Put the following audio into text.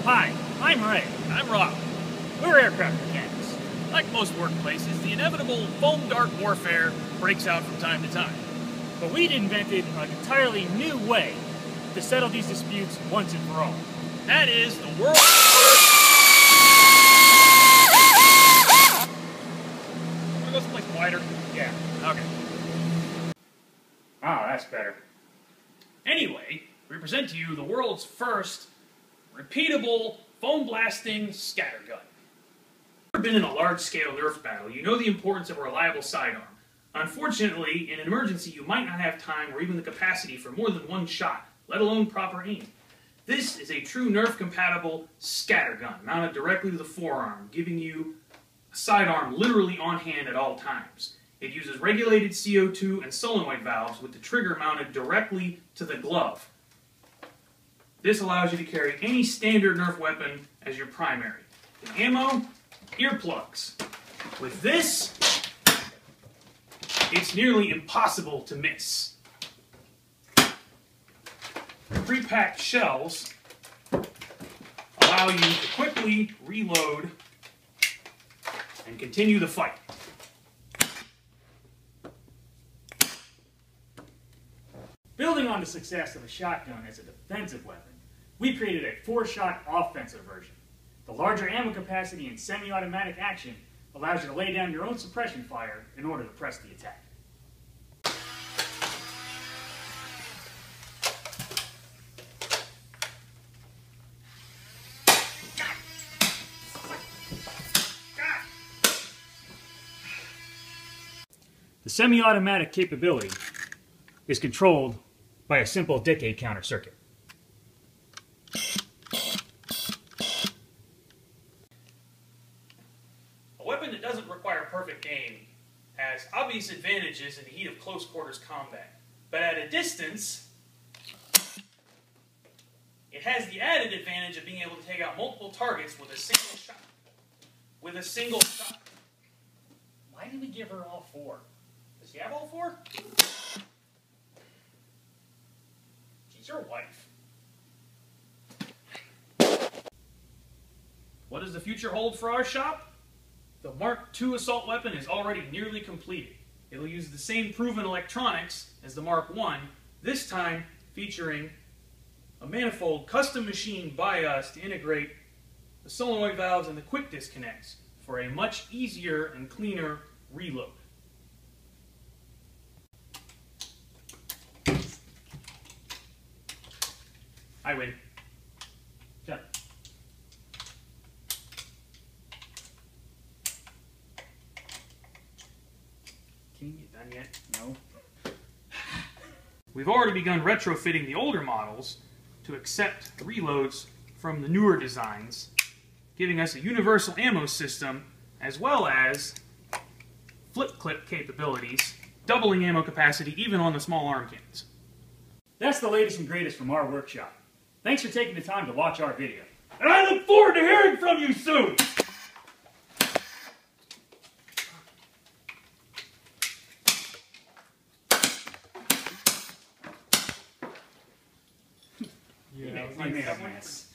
Hi, I'm Ray. I'm Rob. We're aircraft mechanics. Like most workplaces, the inevitable foam dart warfare breaks out from time to time. But we'd invented an entirely new way to settle these disputes once and for all. That is the world's first... Want to go someplace quieter? Yeah. Okay. Oh, that's better. Anyway, we present to you the world's first repeatable foam blasting scattergun. If you've ever been in a large-scale Nerf battle, you know the importance of a reliable sidearm. Unfortunately, in an emergency, you might not have time or even the capacity for more than one shot, let alone proper aim. This is a true Nerf-compatible scattergun, mounted directly to the forearm, giving you a sidearm literally on hand at all times. It uses regulated CO2 and solenoid valves with the trigger mounted directly to the glove. This allows you to carry any standard Nerf weapon as your primary. The ammo, earplugs. With this, it's nearly impossible to miss. Pre-packed shells allow you to quickly reload and continue the fight. Building on the success of a shotgun as a defensive weapon, we created a 4-shot offensive version. The larger ammo capacity and semi-automatic action allows you to lay down your own suppression fire in order to press the attack. The semi-automatic capability is controlled by a simple decade counter circuit. A weapon that doesn't require perfect aim has obvious advantages in the heat of close quarters combat, but at a distance, it has the added advantage of being able to take out multiple targets with a single shot. Why did we give her all 4? Does she have all 4? She's your wife. What does the future hold for our shop? The Mark II assault weapon is already nearly completed. It'll use the same proven electronics as the Mark I, this time featuring a manifold custom machined by us to integrate the solenoid valves and the quick disconnects for a much easier and cleaner reload. I win. Done. Can you get done yet? No. We've already begun retrofitting the older models to accept reloads from the newer designs, giving us a universal ammo system as well as flip clip capabilities, doubling ammo capacity even on the small arm cans. That's the latest and greatest from our workshop. Thanks for taking the time to watch our video. And I look forward to hearing from you soon! Yeah, I made a mess.